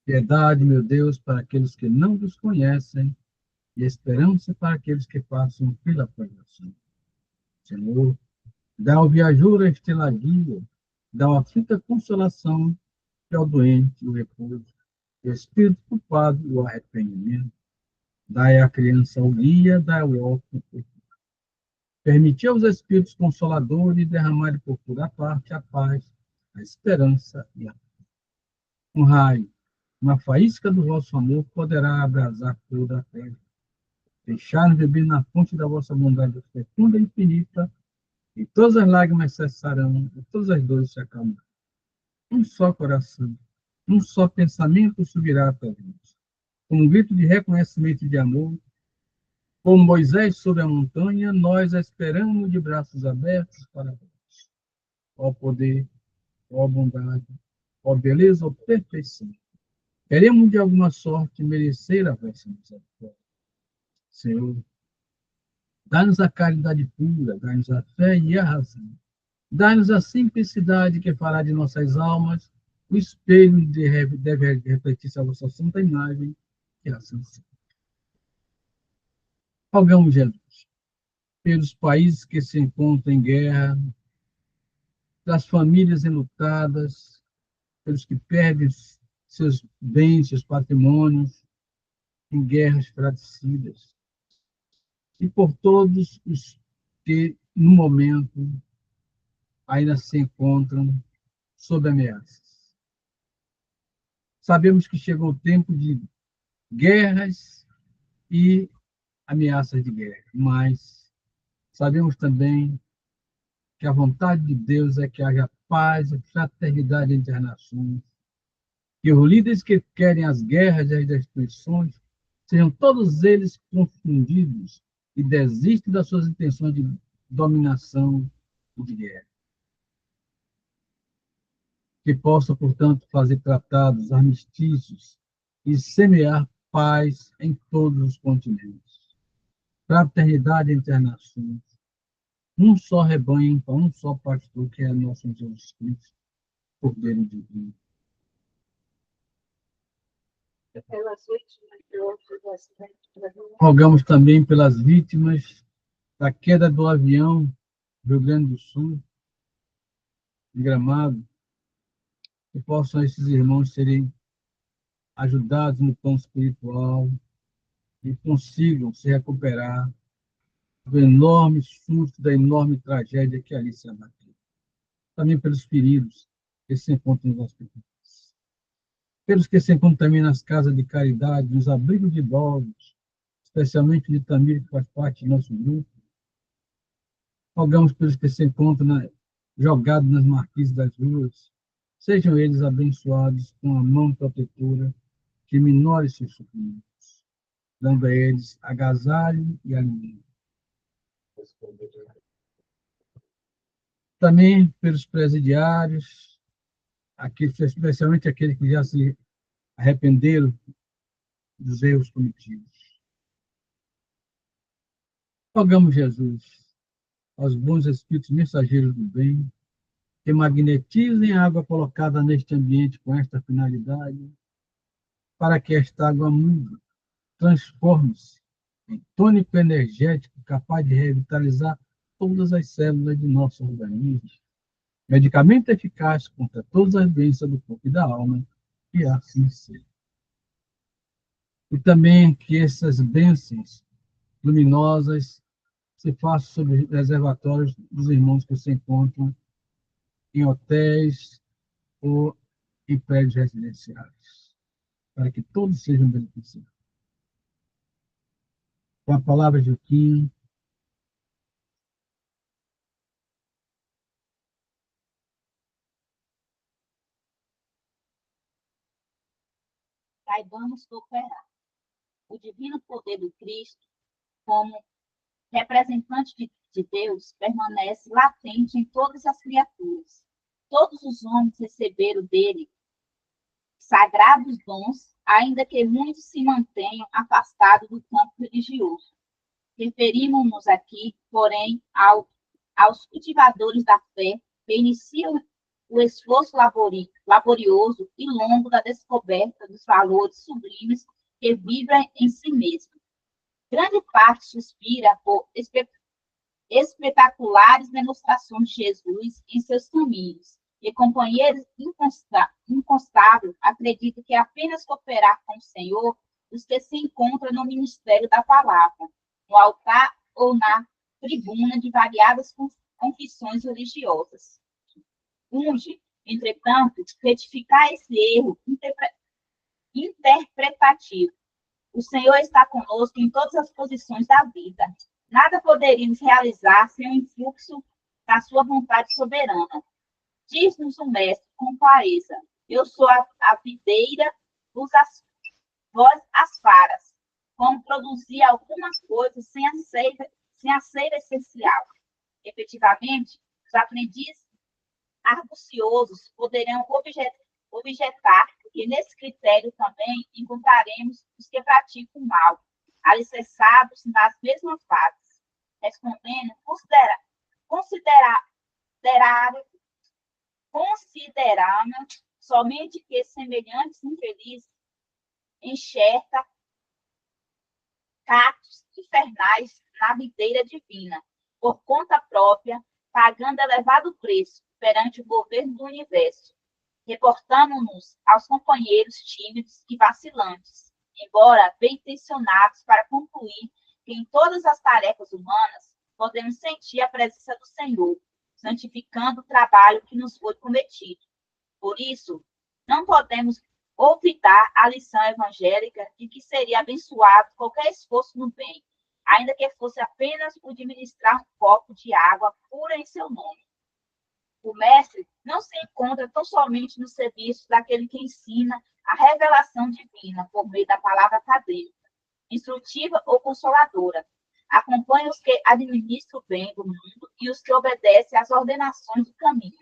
Piedade, meu Deus, para aqueles que não vos conhecem e esperança para aqueles que passam pela provação. Senhor, dá ao viajor a estrela guia, dá ao aflito consolação e ao doente o repouso, e ao espírito culpado o arrependimento. Dai à criança o guia, dai ao órfão o perdão. Permiti aos espíritos consoladores derramarem por toda parte a paz, a esperança e a fé. Um raio, uma faísca do vosso amor poderá abrasar toda a terra. Deixar-nos beber na fonte da vossa bondade fecunda e infinita, e todas as lágrimas cessarão, e todas as dores se acalmarão. Um só coração, um só pensamento subirá até nós. Com um grito de reconhecimento e de amor, como Moisés sobre a montanha, nós a esperamos de braços abertos para vós. Ó poder, ó bondade, ó beleza, ó perfeição. Queremos de alguma sorte merecer a vossa misericórdia. Senhor, dá-nos a caridade pura, dá-nos a fé e a razão. Dá-nos a simplicidade que fará de nossas almas o espelho deve refletir a vossa santa imagem, que assim seja. Rogamos, Jesus, pelos países que se encontram em guerra, das famílias enlutadas, pelos que perdem seus bens, seus patrimônios em guerras fratricidas, e por todos os que, no momento, ainda se encontram sob ameaças. Sabemos que chegou o tempo de guerras e ameaças de guerra, mas sabemos também que a vontade de Deus é que haja paz e fraternidade entre as nações, que os líderes que querem as guerras e as destruições sejam todos eles confundidos e desistem das suas intenções de dominação e de guerra. Que possa, portanto, fazer tratados, armistícios e semear paz em todos os continentes. Fraternidade entre as nações. Um só rebanho para um só pastor, que é nosso Jesus Cristo, Cordeiro Divino. Rogamos também pelas vítimas da queda do avião do Rio Grande do Sul, em Gramado, que possam esses irmãos serem ajudados no plano espiritual e consigam se recuperar do enorme susto, da enorme tragédia que ali se abateu. Também pelos feridos que se encontram nos hospitais. Pelos que se encontram também nas casas de caridade, nos abrigos de idosos, especialmente de Tamir, que faz parte do nosso grupo. Rogamos pelos que se encontram jogados nas marquises das ruas. Sejam eles abençoados com a mão protetora que minore seus sofrimentos, dando a eles agasalho e alimento. Também pelos presidiários, especialmente aqueles que já se arrependeram dos erros cometidos. Rogamos, Jesus, aos bons espíritos mensageiros do bem, que magnetizem a água colocada neste ambiente com esta finalidade, para que esta água mude, transforme-se em tônico energético capaz de revitalizar todas as células de nosso organismo. Medicamento eficaz contra todas as doenças do corpo e da alma, e assim seja. E também que essas bênçãos luminosas se façam sobre os reservatórios dos irmãos que se encontram em hotéis ou em prédios residenciais, para que todos sejam beneficiados. Com a palavra, Joaquim. Saibamos cooperar. O divino poder do Cristo, como representante de Deus, permanece latente em todas as criaturas. Todos os homens receberam dele sagrados dons, ainda que muitos se mantenham afastados do campo religioso. Referimos-nos aqui, porém, aos cultivadores da fé que iniciam o esforço laborioso e longo da descoberta dos valores sublimes que vibram em si mesmo. Grande parte suspira por espetaculares demonstrações de Jesus em seus caminhos, e companheiros inconstável acredita que apenas cooperar com o Senhor os que se encontram no ministério da palavra, no altar ou na tribuna de variadas confissões religiosas. Urge, entretanto, retificar esse erro interpretativo. O Senhor está conosco em todas as posições da vida. Nada poderíamos realizar sem o influxo da sua vontade soberana. Diz-nos o Mestre com clareza: eu sou a videira, vós as varas. Como produzir alguma coisa sem a seiva essencial. Efetivamente, os aprendizes arguciosos poderão objetar que nesse critério também encontraremos os que praticam o mal, alicerçados nas mesmas bases, respondendo considerando somente que semelhantes infelizes enxerta cactos infernais na videira divina, por conta própria, pagando elevado preço perante o governo do universo, reportando-nos aos companheiros tímidos e vacilantes, embora bem intencionados para concluir que em todas as tarefas humanas podemos sentir a presença do Senhor, santificando o trabalho que nos foi cometido. Por isso, não podemos olvidar a lição evangélica de que seria abençoado qualquer esforço no bem, ainda que fosse apenas o de ministrar um copo de água pura em seu nome. O mestre não se encontra tão somente no serviço daquele que ensina a revelação divina por meio da palavra acadêmica, instrutiva ou consoladora. Acompanha os que administram o bem do mundo e os que obedecem às ordenações do caminho,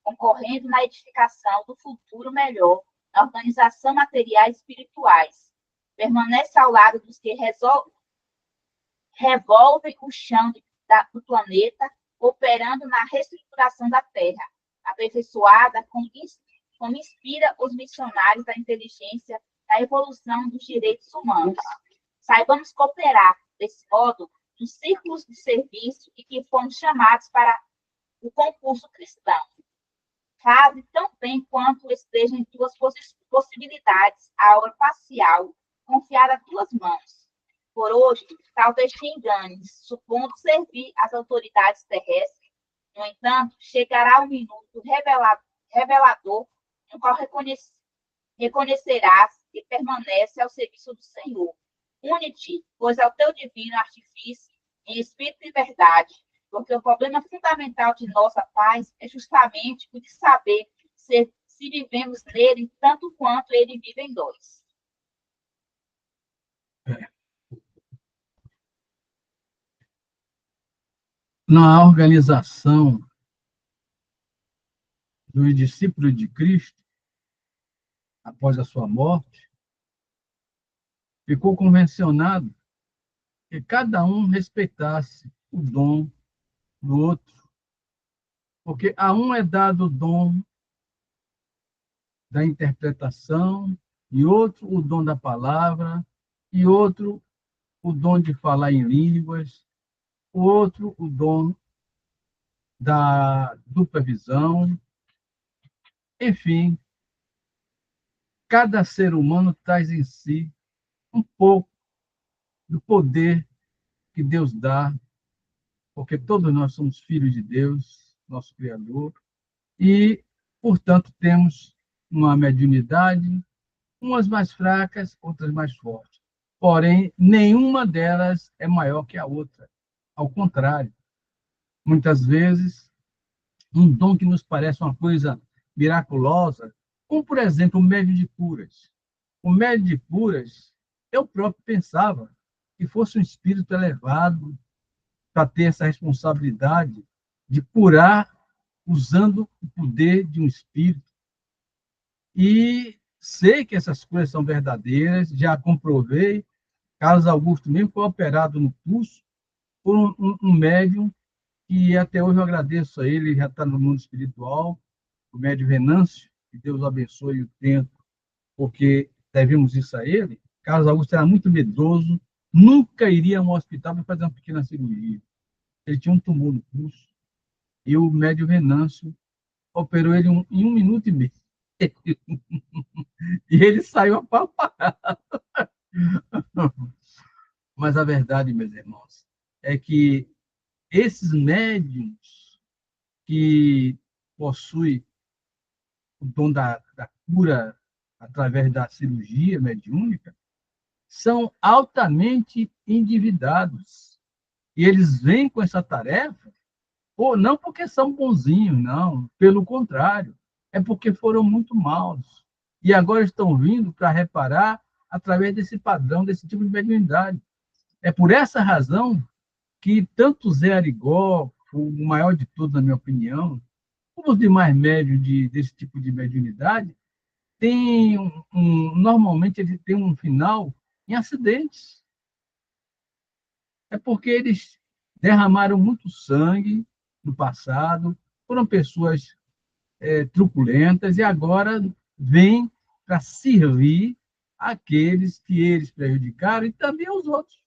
concorrendo na edificação do futuro melhor, na organização material e espirituais. Permanece ao lado dos que revolvem o chão do planeta, operando na reestruturação da Terra, aperfeiçoada como inspira os missionários da inteligência da evolução dos direitos humanos. Saibamos cooperar, desse modo, nos círculos de serviço e que fomos chamados para o concurso cristão. Faze tão bem quanto esteja em tuas possibilidades a obra parcial confiada a tuas mãos. Por hoje, talvez te enganes, supondo servir às autoridades terrestres. No entanto, chegará o minuto revelador no qual reconhecerás que permanece ao serviço do Senhor. Une-te, pois, ao teu divino artifício em espírito e verdade, porque o problema fundamental de nossa paz é justamente o de saber se vivemos nele tanto quanto ele vive em nós. Na organização dos discípulos de Cristo, após a sua morte, ficou convencionado que cada um respeitasse o dom do outro, porque a um é dado o dom da interpretação, e outro o dom da palavra, e outro o dom de falar em línguas, o outro o dom da dupla visão. Enfim, cada ser humano traz em si um pouco do poder que Deus dá, porque todos nós somos filhos de Deus, nosso Criador, e, portanto, temos uma mediunidade, umas mais fracas, outras mais fortes. Porém, nenhuma delas é maior que a outra. Ao contrário, muitas vezes, um dom que nos parece uma coisa miraculosa, como, por exemplo, o médium de curas. O médium de curas, eu próprio pensava que fosse um espírito elevado para ter essa responsabilidade de curar usando o poder de um espírito. E sei que essas coisas são verdadeiras, já comprovei. Carlos Augusto mesmo foi operado no pulso por um médium que até hoje eu agradeço a ele, já está no mundo espiritual, o médium Venâncio, que Deus abençoe o tempo, porque devemos isso a ele. Carlos Augusto era muito medroso, nunca iria a um hospital para fazer uma pequena cirurgia. Ele tinha um tumor no pulso, e o médium Venâncio operou ele em 1 minuto e meio. E ele saiu apalpado. Mas a verdade, meus irmãos, é que esses médiums que possuem o dom da cura através da cirurgia mediúnica são altamente endividados. E eles vêm com essa tarefa, ou não porque são bonzinhos, não. Pelo contrário, é porque foram muito maus. E agora estão vindo para reparar através desse padrão, desse tipo de mediunidade. É por essa razão que tanto Zé Arigó, o maior de todos, na minha opinião, como os demais médios desse tipo de mediunidade, normalmente ele tem um final em acidentes. É porque eles derramaram muito sangue no passado, foram pessoas truculentas e agora vêm para servir aqueles que eles prejudicaram e também aos outros.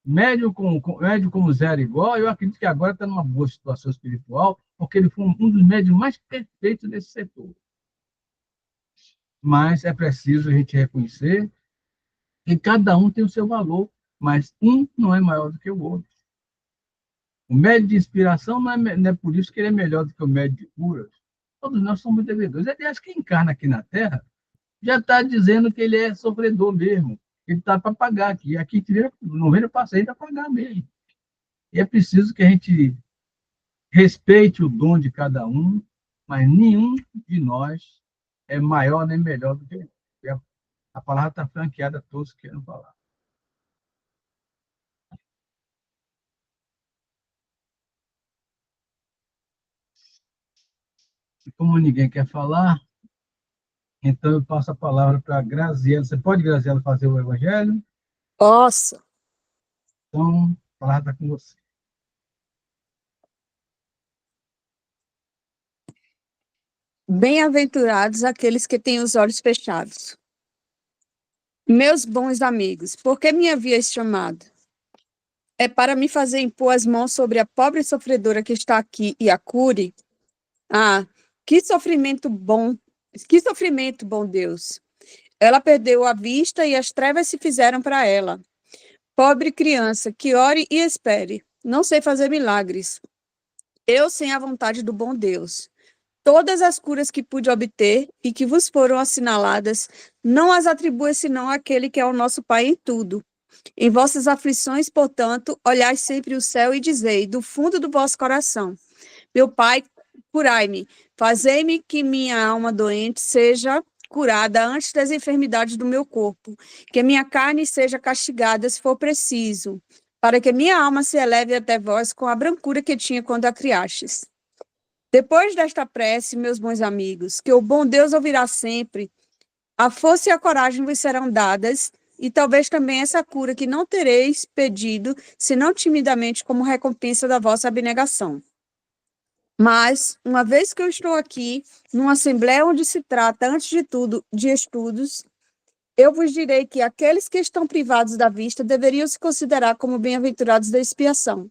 Médio como Zé Arigó, eu acredito que agora está numa boa situação espiritual, porque ele foi um dos médios mais perfeitos desse setor. Mas é preciso a gente reconhecer que cada um tem o seu valor, mas um não é maior do que o outro. O médium de inspiração não é por isso que ele é melhor do que o médium de cura. Todos nós somos devedores. Aliás, quem encarna aqui na Terra já está dizendo que ele é sofredor mesmo. Ele está para pagar aqui. Aqui não vem para sair, para pagar mesmo. E é preciso que a gente respeite o dom de cada um, mas nenhum de nós é maior nem melhor do que o outro. A palavra está franqueada a todos que querem falar. E como ninguém quer falar, então eu passo a palavra para a Graziela. Você pode, Graziela, fazer o evangelho? Posso. Então, a palavra está com você. Bem-aventurados aqueles que têm os olhos fechados. Meus bons amigos, por que me havias chamado? É para me fazer impor as mãos sobre a pobre sofredora que está aqui e a cure? Ah, que sofrimento, bom Deus! Ela perdeu a vista e as trevas se fizeram para ela. Pobre criança, que ore e espere. Não sei fazer milagres. Eu sem a vontade do bom Deus. Todas as curas que pude obter e que vos foram assinaladas, não as atribua senão àquele que é o nosso Pai em tudo. Em vossas aflições, portanto, olhai sempre o céu e dizei, do fundo do vosso coração, meu Pai, curai-me, fazei-me que minha alma doente seja curada antes das enfermidades do meu corpo, que minha carne seja castigada se for preciso, para que minha alma se eleve até vós com a brancura que tinha quando a criastes. Depois desta prece, meus bons amigos, que o bom Deus ouvirá sempre, a força e a coragem vos serão dadas, e talvez também essa cura que não tereis pedido, senão timidamente como recompensa da vossa abnegação. Mas, uma vez que eu estou aqui, numa assembleia onde se trata, antes de tudo, de estudos, eu vos direi que aqueles que estão privados da vista deveriam se considerar como bem-aventurados da expiação.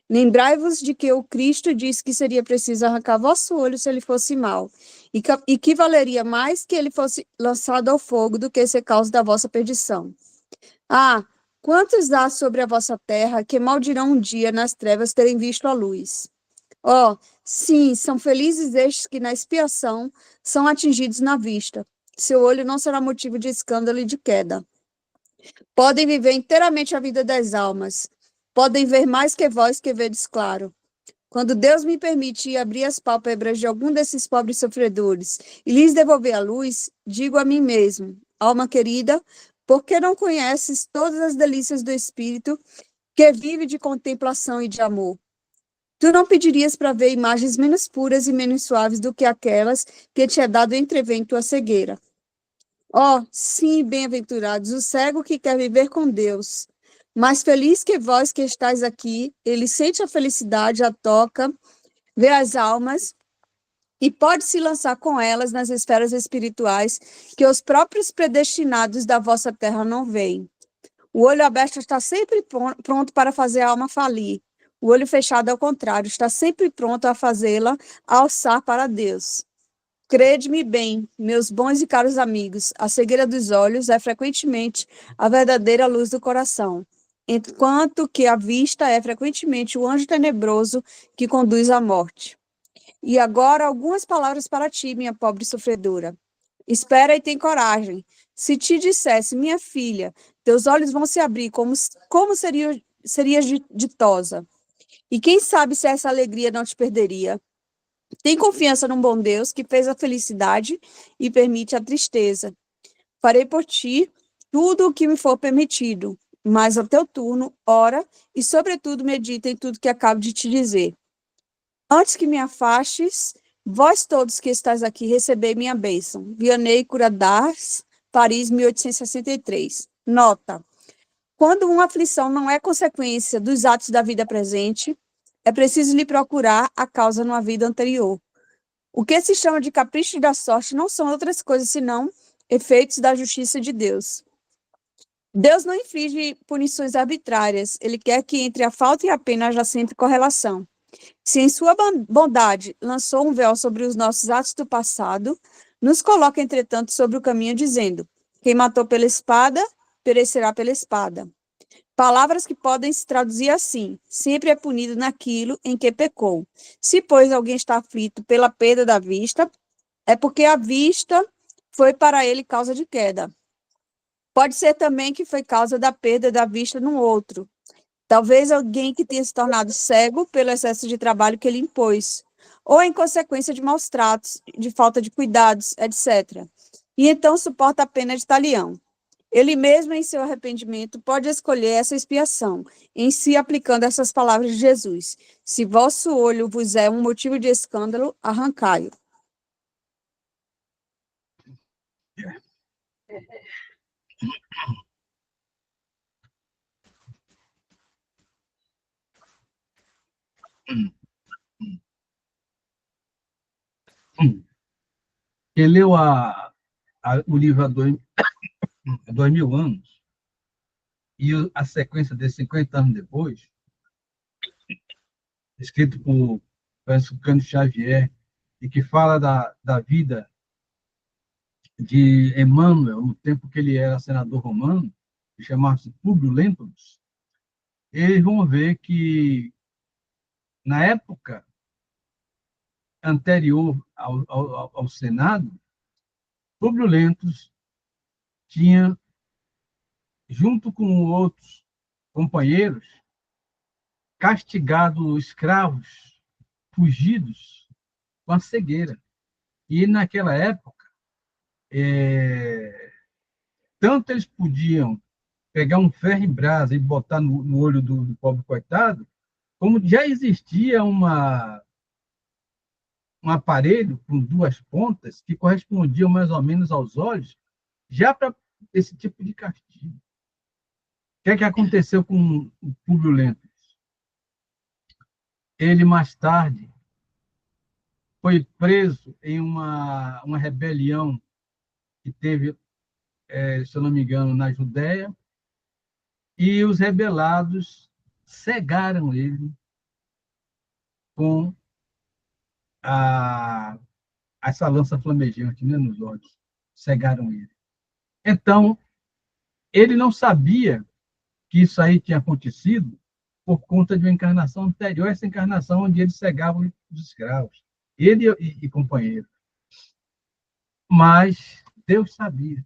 Lembrai-vos de que o Cristo disse que seria preciso arrancar vosso olho se ele fosse mau, e que valeria mais que ele fosse lançado ao fogo do que ser causa da vossa perdição. Ah, quantos há sobre a vossa terra que mal dirão um dia nas trevas terem visto a luz? Oh, sim, são felizes estes que na expiação são atingidos na vista. Seu olho não será motivo de escândalo e de queda. Podem viver inteiramente a vida das almas. Podem ver mais que vós que vedes claro. Quando Deus me permite abrir as pálpebras de algum desses pobres sofredores e lhes devolver a luz, digo a mim mesmo, alma querida, por que não conheces todas as delícias do Espírito que vive de contemplação e de amor? Tu não pedirias para ver imagens menos puras e menos suaves do que aquelas que te é dado entrever em tua cegueira. Oh, sim, bem-aventurados, o cego que quer viver com Deus. Mais feliz que vós que estáis aqui, ele sente a felicidade, a toca, vê as almas e pode se lançar com elas nas esferas espirituais que os próprios predestinados da vossa terra não veem. O olho aberto está sempre pronto para fazer a alma falir. O olho fechado, ao contrário, está sempre pronto a fazê-la alçar para Deus. Crede-me bem, meus bons e caros amigos, a cegueira dos olhos é frequentemente a verdadeira luz do coração, enquanto que a vista é frequentemente o anjo tenebroso que conduz à morte. E agora algumas palavras para ti, minha pobre sofredora. Espera e tem coragem. Se te dissesse, minha filha, teus olhos vão se abrir, como serias ditosa? E quem sabe se essa alegria não te perderia? Tem confiança num bom Deus que fez a felicidade e permite a tristeza. Farei por ti tudo o que me for permitido, mas ao teu turno, ora e, sobretudo, medita em tudo que acabo de te dizer. Antes que me afastes, vós todos que estáis aqui, recebei minha bênção. Vianney Curadas, Paris, 1863. Nota: quando uma aflição não é consequência dos atos da vida presente, é preciso lhe procurar a causa numa vida anterior. O que se chama de capricho da sorte não são outras coisas senão efeitos da justiça de Deus. Deus não inflige punições arbitrárias, ele quer que entre a falta e a pena haja sempre correlação. Se em sua bondade lançou um véu sobre os nossos atos do passado, nos coloca, entretanto, sobre o caminho, dizendo: quem matou pela espada, perecerá pela espada. Palavras que podem se traduzir assim: sempre é punido naquilo em que pecou. Se, pois, alguém está aflito pela perda da vista, é porque a vista foi para ele causa de queda. Pode ser também que foi causa da perda da vista num outro. Talvez alguém que tenha se tornado cego pelo excesso de trabalho que ele impôs, ou em consequência de maus tratos, de falta de cuidados, etc. E então suporta a pena de talião. Ele mesmo, em seu arrependimento, pode escolher essa expiação, em si aplicando essas palavras de Jesus: se vosso olho vos é um motivo de escândalo, arrancai-o. Ele leu o livro há 2000 anos, e a sequência de 50 anos depois, escrito por Franciscano Xavier, e que fala da vida de Emmanuel, no tempo que ele era senador romano, que chamava-se Públio Lentulus, eles vão ver que, na época anterior ao Senado, Públio Lentulus tinha, junto com outros companheiros, castigado escravos fugidos com a cegueira. E, naquela época, tanto eles podiam pegar um ferro em brasa e botar no olho do pobre coitado, como já existia um aparelho com duas pontas que correspondiam mais ou menos aos olhos, já para esse tipo de castigo. O que aconteceu com o Públio Lentulus? Ele, mais tarde, foi preso em uma rebelião que teve, se eu não me engano, na Judéia, e os rebelados cegaram ele com essa lança flamejante, né, nos olhos. Cegaram ele. Então, ele não sabia que isso aí tinha acontecido por conta de uma encarnação anterior, essa encarnação onde ele cegava os escravos, ele e companheiro. Mas Deus sabia.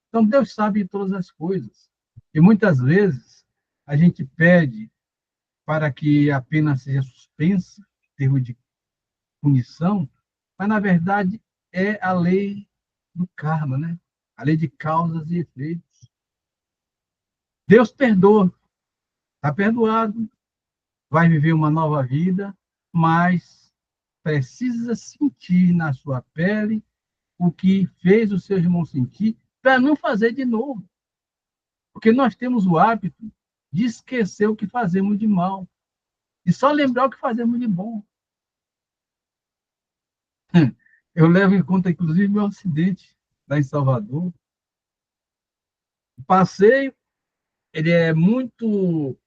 Então, Deus sabe de todas as coisas. E muitas vezes a gente pede para que a pena seja suspensa, em termos de punição, mas, na verdade, é a lei do karma, né? A lei de causas e efeitos. Deus perdoa, está perdoado, vai viver uma nova vida, mas precisa sentir na sua pele o que fez o seu irmão sentir, para não fazer de novo. Porque nós temos o hábito de esquecer o que fazemos de mal e só lembrar o que fazemos de bom. Eu levo em conta, inclusive, meu acidente lá em Salvador. O passeio, ele é muito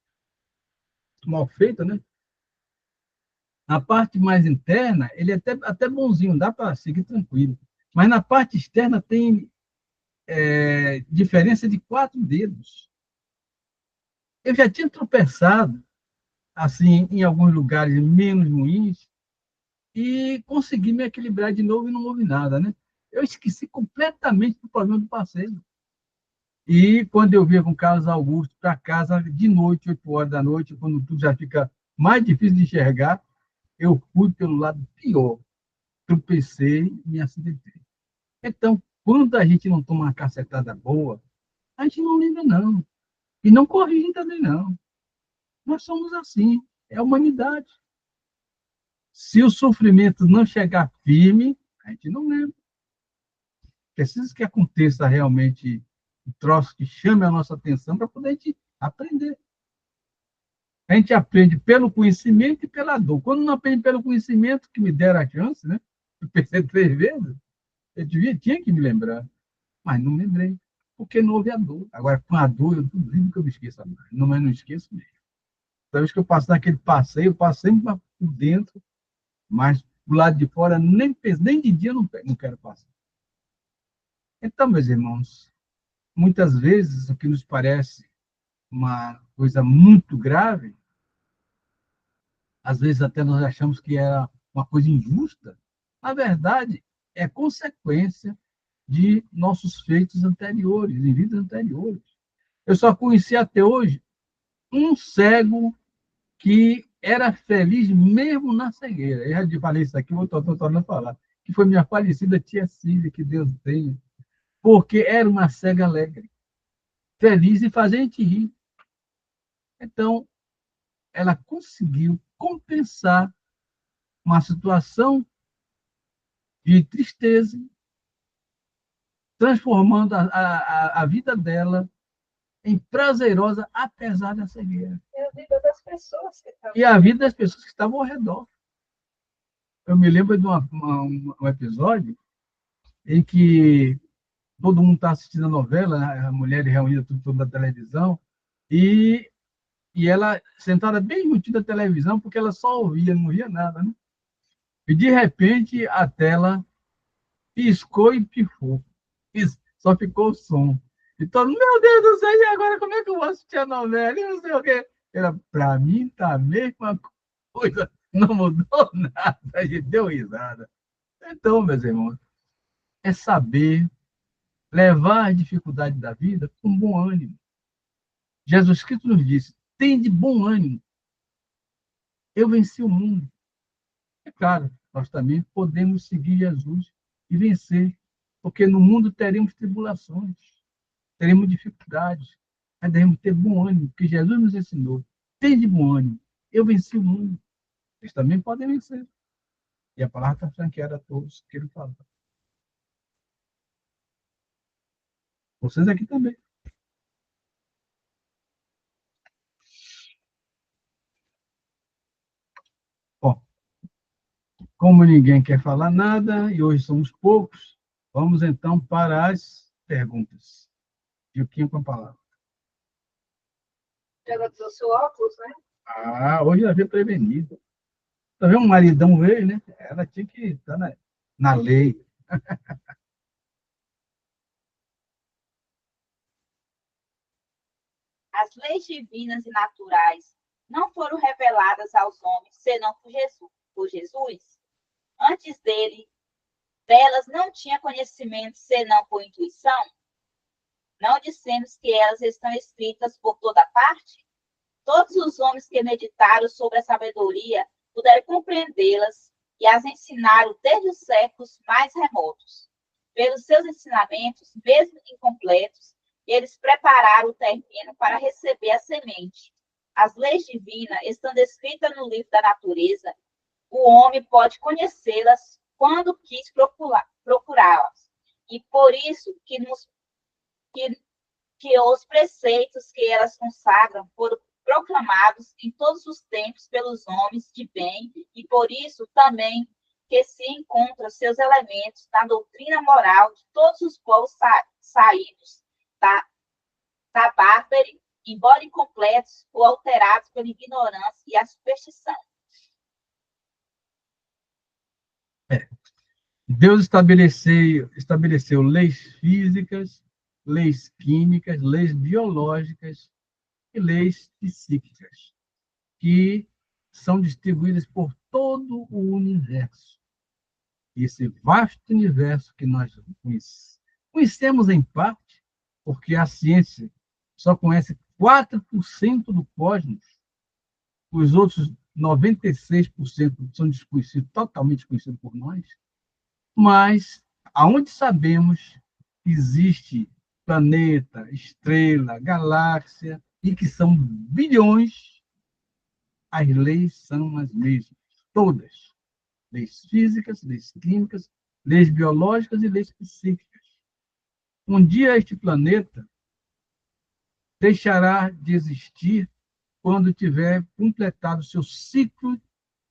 mal feito, né? Na parte mais interna, ele é até bonzinho, dá para seguir tranquilo. Mas na parte externa tem diferença de 4 dedos. Eu já tinha tropeçado, assim, em alguns lugares menos ruins, e consegui me equilibrar de novo e não houve nada, né? Eu esqueci completamente do problema do passeio. E quando eu vinha com o Carlos Augusto para casa, de noite, 8 horas da noite, quando tudo já fica mais difícil de enxergar, eu fui pelo lado pior. Tropecei e me acidentei. Então, quando a gente não toma uma cacetada boa, a gente não lembra, não. E não corrige também, não. Nós somos assim. É a humanidade. Se o sofrimento não chegar firme, a gente não lembra. Precisa que aconteça realmente um troço que chame a nossa atenção para poder a gente aprender. A gente aprende pelo conhecimento e pela dor. Quando não aprende pelo conhecimento, que me deram a chance, né? Eu pensei 3 vezes, tinha que me lembrar. Mas não me lembrei, porque não houve a dor. Agora, com a dor, eu duvido que eu me esqueça mais. Não, mas não esqueço mesmo. Toda vez que eu passo naquele passeio, eu passo sempre por dentro, mas do lado de fora, nem de dia eu não quero passar. Então, meus irmãos, muitas vezes o que nos parece uma coisa muito grave, às vezes até nós achamos que é uma coisa injusta, na verdade, é consequência de nossos feitos anteriores, em vidas anteriores. Eu só conheci até hoje um cego que era feliz mesmo na cegueira. Eu já falei isso aqui, vou tornando a falar, que foi minha falecida tia Cília, que Deus tenha, porque era uma cega alegre, feliz e fazer a gente rir. Então, ela conseguiu compensar uma situação de tristeza, transformando a vida dela em prazerosa, apesar da cegueira. E a vida das pessoas que estavam. E a vida das pessoas que estavam ao redor. Eu me lembro de um episódio em que todo mundo está assistindo a novela, a mulher reunida tudo da televisão, e, e ela sentada bem juntinho da televisão, porque ela só ouvia, não via nada, né? E, de repente, a tela piscou e pifou. Só ficou o som. E todo mundo, meu Deus do céu, e agora como é que eu vou assistir a novela? E não sei o quê. Para mim, tá a mesma coisa, não mudou nada. A gente deu risada. Então, meus irmãos, é saber levar as dificuldades da vida com bom ânimo. Jesus Cristo nos disse: tem de bom ânimo. Eu venci o mundo. É claro, nós também podemos seguir Jesus e vencer, porque no mundo teremos tribulações, teremos dificuldades, mas devemos ter bom ânimo, porque Jesus nos ensinou: tem de bom ânimo. Eu venci o mundo. Vocês também podem vencer. E a palavra está franqueada a todos que ele fala. Vocês aqui também. Bom, como ninguém quer falar nada, e hoje somos poucos, vamos então para as perguntas. Gilquinho com a palavra. Ela trouxe o óculos, né? Hoje ela veio prevenida. Tá vendo? Um maridão veio, né? Ela tinha que estar na lei. As leis divinas e naturais não foram reveladas aos homens, senão por Jesus. Antes delas não tinha conhecimento, senão por intuição. Não dissemos que elas estão escritas por toda parte? Todos os homens que meditaram sobre a sabedoria puderam compreendê-las e as ensinaram desde os séculos mais remotos. Pelos seus ensinamentos, mesmo incompletos, eles prepararam o terreno para receber a semente. As leis divinas estão descritas no livro da natureza. O homem pode conhecê-las quando quis procurá-las. E por isso que, que os preceitos que elas consagram foram proclamados em todos os tempos pelos homens de bem, e por isso também que se encontram seus elementos na doutrina moral de todos os povos saídos da bárbara, embora incompletos ou alterados pela ignorância e a superstição. Deus estabeleceu leis físicas, leis químicas, leis biológicas e leis psíquicas, que são distribuídas por todo o universo. Esse vasto universo que nós conhecemos em parte, porque a ciência só conhece 4% do cosmos, os outros 96% são desconhecidos, totalmente desconhecidos por nós, mas aonde sabemos que existe planeta, estrela, galáxia, e que são bilhões, as leis são as mesmas, todas. Leis físicas, leis químicas, leis biológicas e leis psíquicas. Um dia este planeta deixará de existir quando tiver completado seu ciclo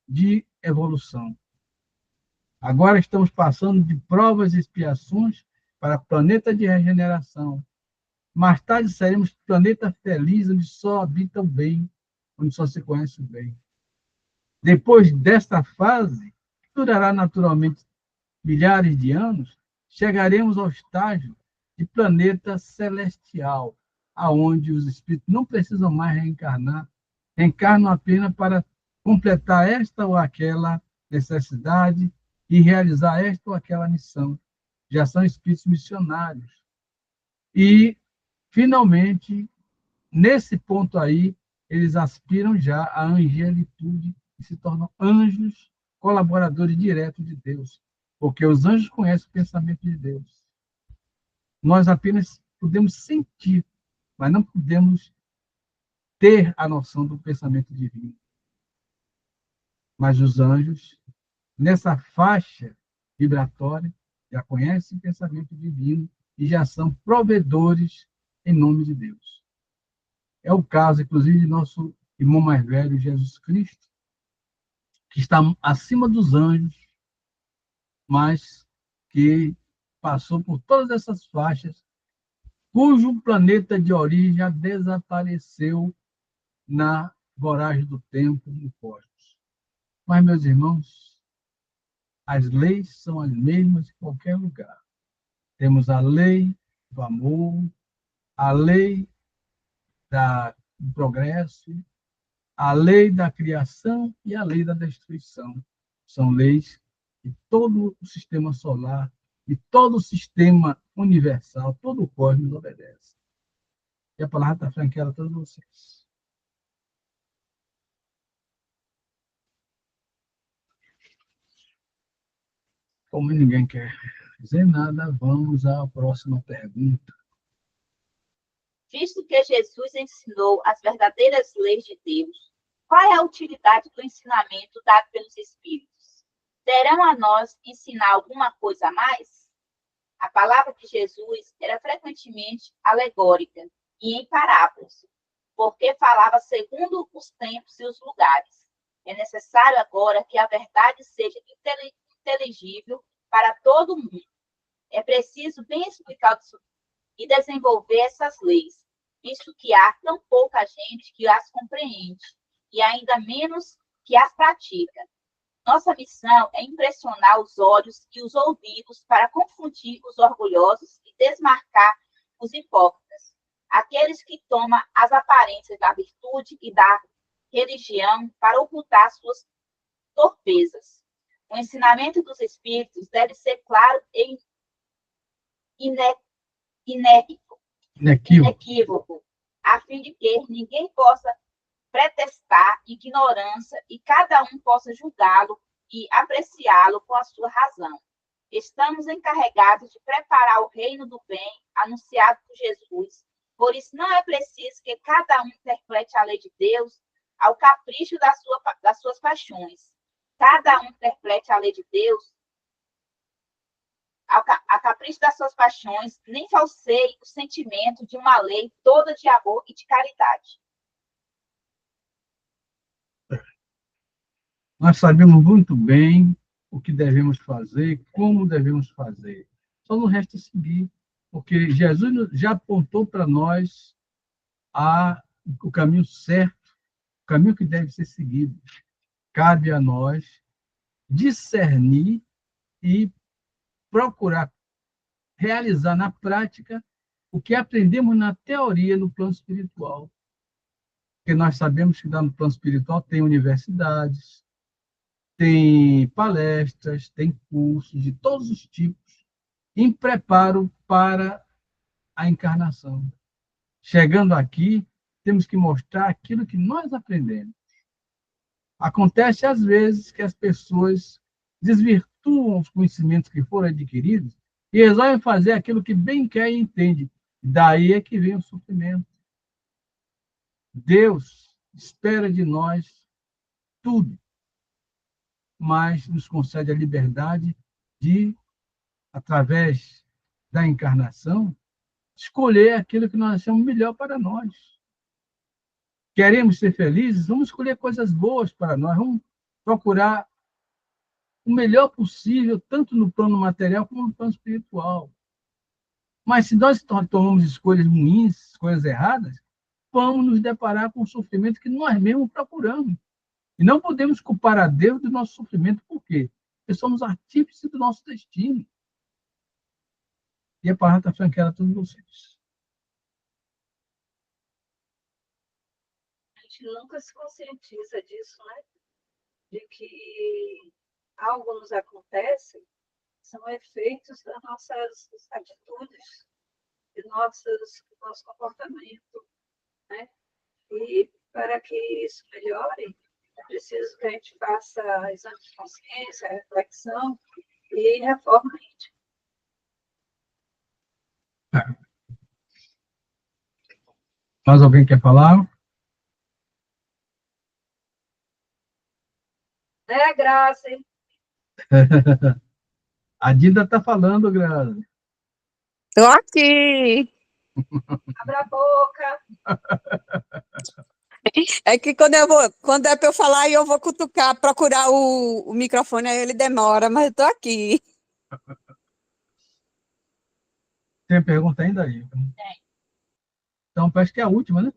de evolução. Agora estamos passando de provas e expiações para planeta de regeneração. Mais tarde seremos planeta feliz, onde só habita o bem, onde só se conhece o bem. Depois desta fase, que durará naturalmente milhares de anos, chegaremos ao estágio de planeta celestial, aonde os espíritos não precisam mais reencarnar, reencarnam apenas para completar esta ou aquela necessidade e realizar esta ou aquela missão. Já são espíritos missionários. E, finalmente, nesse ponto aí, eles aspiram já à angelitude e se tornam anjos, colaboradores diretos de Deus, porque os anjos conhecem o pensamento de Deus. Nós apenas podemos sentir, mas não podemos ter a noção do pensamento divino. Mas os anjos, nessa faixa vibratória, já conhecem o pensamento divino e já são provedores em nome de Deus. É o caso, inclusive, de nosso irmão mais velho, Jesus Cristo, que está acima dos anjos, mas que passou por todas essas faixas, cujo planeta de origem já desapareceu na voragem do tempo no cosmos. Mas, meus irmãos, as leis são as mesmas em qualquer lugar. Temos a lei do amor, a lei do progresso, a lei da criação e a lei da destruição. São leis que todo o sistema solar e todo o sistema universal, todo o cosmos obedece. E a palavra está franqueada a todos vocês. Como ninguém quer dizer nada, vamos à próxima pergunta. Visto que Jesus ensinou as verdadeiras leis de Deus, qual é a utilidade do ensinamento dado pelos Espíritos? Terão a nós ensinar alguma coisa a mais? A palavra de Jesus era frequentemente alegórica e em parábolas, porque falava segundo os tempos e os lugares. É necessário agora que a verdade seja inteligível para todo mundo. É preciso bem explicar e desenvolver essas leis, visto que há tão pouca gente que as compreende e ainda menos que as pratica. Nossa missão é impressionar os olhos e os ouvidos para confundir os orgulhosos e desmarcar os hipócritas, aqueles que tomam as aparências da virtude e da religião para ocultar suas torpezas. O ensinamento dos Espíritos deve ser claro e inequívoco, a fim de que ninguém possa pretextar ignorância e cada um possa julgá-lo e apreciá-lo com a sua razão. Estamos encarregados de preparar o reino do bem anunciado por Jesus, por isso não é preciso que cada um interprete a lei de Deus ao capricho das suas paixões. Cada um interprete a lei de Deus a capricho das suas paixões, nem falseie o sentimento de uma lei toda de amor e de caridade. Nós sabemos muito bem o que devemos fazer, como devemos fazer. Só nos resta seguir, porque Jesus já apontou para nós o caminho certo, o caminho que deve ser seguido. Cabe a nós discernir e procurar realizar na prática o que aprendemos na teoria no plano espiritual. Porque nós sabemos que no plano espiritual tem universidades, tem palestras, tem cursos de todos os tipos, em preparo para a encarnação. Chegando aqui, temos que mostrar aquilo que nós aprendemos. Acontece, às vezes, que as pessoas desvirtuam os conhecimentos que foram adquiridos e resolvem fazer aquilo que bem quer e entende. Daí é que vem o sofrimento. Deus espera de nós tudo, mas nos concede a liberdade de, através da encarnação, escolher aquilo que nós achamos melhor para nós. Queremos ser felizes? Vamos escolher coisas boas para nós, vamos procurar o melhor possível, tanto no plano material como no plano espiritual. Mas se nós tomamos escolhas ruins, escolhas erradas, vamos nos deparar com o sofrimento que nós mesmos procuramos. E não podemos culpar a Deus do nosso sofrimento, por quê? Porque somos artífices do nosso destino. E a palavra está franqueada a todos vocês. A gente nunca se conscientiza disso, né? De que algo nos acontece, são efeitos das nossas atitudes, de nosso comportamento, né? E para que isso melhore, é preciso que a gente faça exame de consciência, reflexão e reforma íntima. Mais alguém quer falar? É a graça, hein? A Dida está falando, Graça. Tô aqui. Abra a boca. É que quando é para eu falar, eu vou cutucar, procurar o microfone, aí ele demora, mas eu tô aqui. Tem pergunta ainda aí? Tem. Então, parece que é a última, né?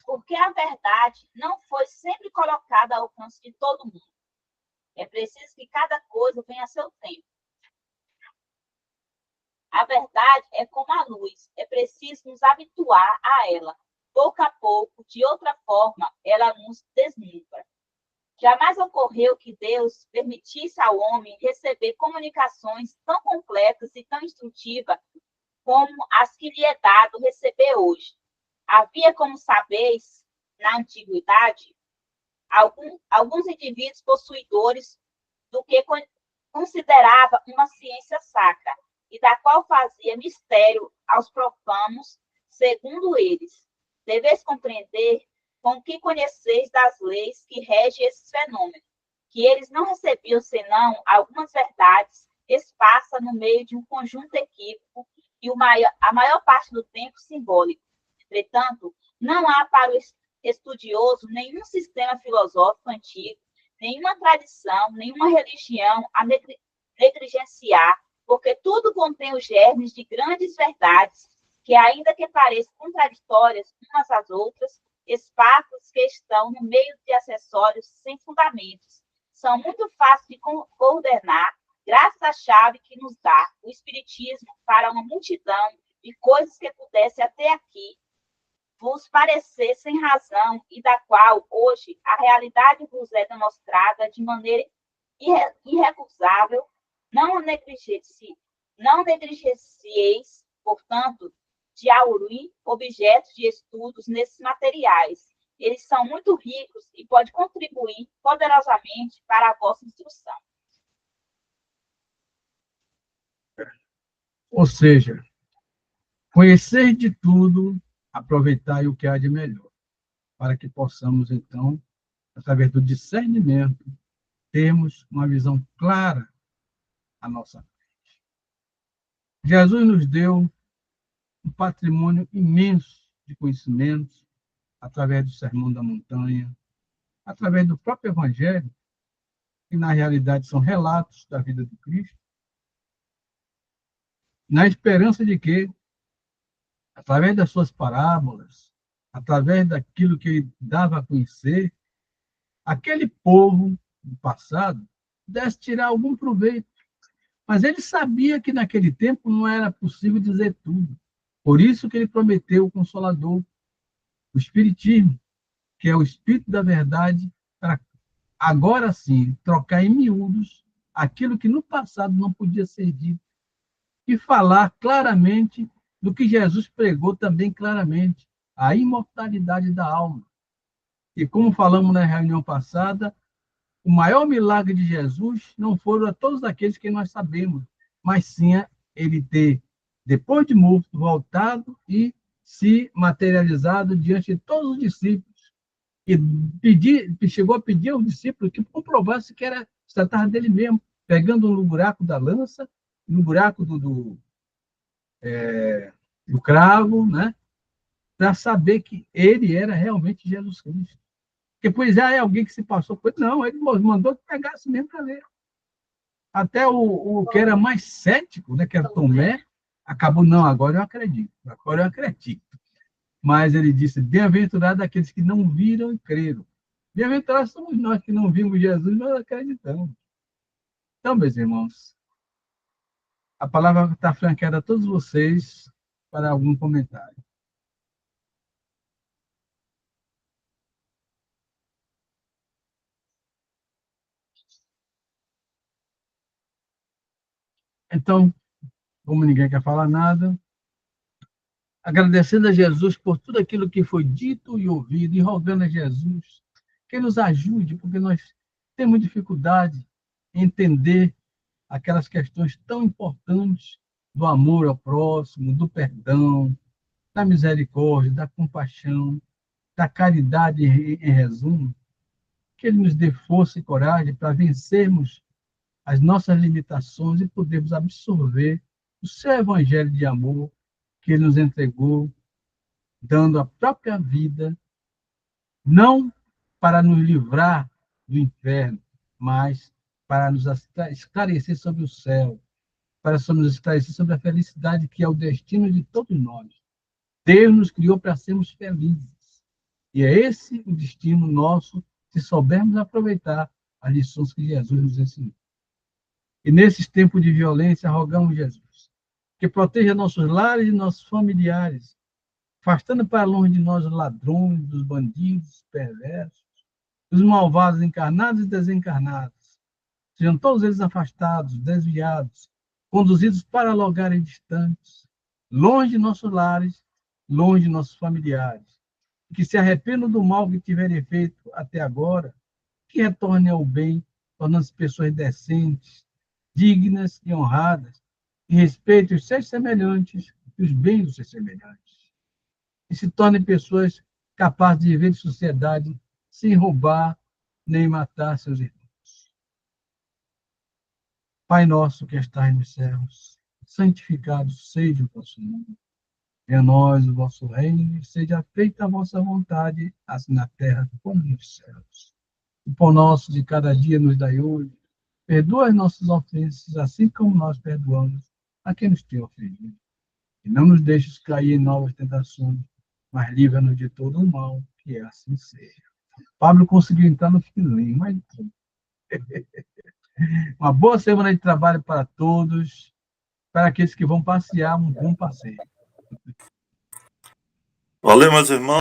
Porque a verdade não foi sempre colocada ao alcance de todo mundo. É preciso que cada coisa venha a seu tempo. A verdade é como a luz, é preciso nos habituar a ela. Pouco a pouco, de outra forma, ela nos deslumbra. Jamais ocorreu que Deus permitisse ao homem receber comunicações tão completas e tão instrutivas como as que lhe é dado receber hoje. Havia, como sabeis, na antiguidade, alguns indivíduos possuidores do que considerava uma ciência sacra, e da qual fazia mistério aos profanos, segundo eles. Deveis compreender com que conheceis das leis que regem esses fenômenos, que eles não recebiam senão algumas verdades esparsas no meio de um conjunto equívoco e a maior parte do tempo simbólico. Entretanto, não há para o estudioso nenhum sistema filosófico antigo, nenhuma tradição, nenhuma religião a negligenciar, porque tudo contém os germes de grandes verdades que, ainda que pareçam contraditórias umas às outras, espaços que estão no meio de acessórios sem fundamentos. São muito fáceis de coordenar, graças à chave que nos dá o Espiritismo para uma multidão de coisas que pudesse até aqui vos parecer sem razão e da qual, hoje, a realidade vos é demonstrada de maneira irrecusável. Não negligencieis, portanto, de aurir objetos de estudos nesses materiais. Eles são muito ricos e podem contribuir poderosamente para a vossa instrução. Ou seja, conhecer de tudo, aproveitar o que há de melhor, para que possamos, então, através do discernimento, termos uma visão clara à nossa frente. Jesus nos deu um patrimônio imenso de conhecimentos, através do Sermão da Montanha, através do próprio Evangelho, que na realidade são relatos da vida do Cristo, na esperança de que, através das suas parábolas, através daquilo que ele dava a conhecer, aquele povo do passado pudesse tirar algum proveito. Mas ele sabia que naquele tempo não era possível dizer tudo. Por isso que ele prometeu o Consolador, o Espiritismo, que é o Espírito da Verdade, para agora sim trocar em miúdos aquilo que no passado não podia ser dito e falar claramente do que Jesus pregou também claramente, a imortalidade da alma. E como falamos na reunião passada, o maior milagre de Jesus não foram a todos aqueles que nós sabemos, mas sim ele ter, depois de morto, voltado e se materializado diante de todos os discípulos. E chegou a pedir aos discípulos que comprovasse que se tratava dele mesmo, pegando no buraco da lança, no buraco do cravo, né? Para saber que ele era realmente Jesus Cristo. Porque, pois é alguém que se passou por ele. Não, ele mandou que pegasse mesmo para ler. Até o que era mais cético, né, que era Tomé, acabou, não, agora eu acredito. Mas ele disse, bem-aventurado aqueles que não viram e creram. Bem-aventurados somos nós que não vimos Jesus, mas acreditamos. Então, meus irmãos, a palavra está franqueada a todos vocês para algum comentário. Então, como ninguém quer falar nada, agradecendo a Jesus por tudo aquilo que foi dito e ouvido, e rogando a Jesus que nos ajude, porque nós temos dificuldade em entender aquelas questões tão importantes do amor ao próximo, do perdão, da misericórdia, da compaixão, da caridade, em resumo, que Ele nos dê força e coragem para vencermos as nossas limitações e podermos absorver o seu evangelho de amor que Ele nos entregou, dando a própria vida, não para nos livrar do inferno, mas para nos esclarecer sobre o céu, para nos esclarecer sobre a felicidade que é o destino de todos nós. Deus nos criou para sermos felizes. E é esse o destino nosso, se soubermos aproveitar as lições que Jesus nos ensinou. E nesses tempos de violência, rogamos Jesus que proteja nossos lares e nossos familiares, afastando para longe de nós os ladrões, os bandidos, perversos, os malvados encarnados e desencarnados. Sejam todos eles afastados, desviados, conduzidos para lugares distantes, longe de nossos lares, longe de nossos familiares. E que se arrependam do mal que tiverem feito até agora, que retornem ao bem, tornando-se pessoas decentes, dignas e honradas, que respeitem os seus semelhantes e os bens dos seus semelhantes. E se tornem pessoas capazes de viver em sociedade sem roubar nem matar seus irmãos. Pai nosso que estás nos céus, santificado seja o vosso nome. Venha a nós o vosso reino e seja feita a vossa vontade, assim na terra como nos céus. O pão nosso de cada dia nos dai hoje. Perdoa as nossas ofensas, assim como nós perdoamos a quem nos tem ofendido. E não nos deixes cair em novas tentações, mas livra-nos de todo o mal, que assim seja. Pablo conseguiu entrar no finzinho, mas uma boa semana de trabalho para todos, para aqueles que vão passear, um bom passeio. Valeu, meus irmãos.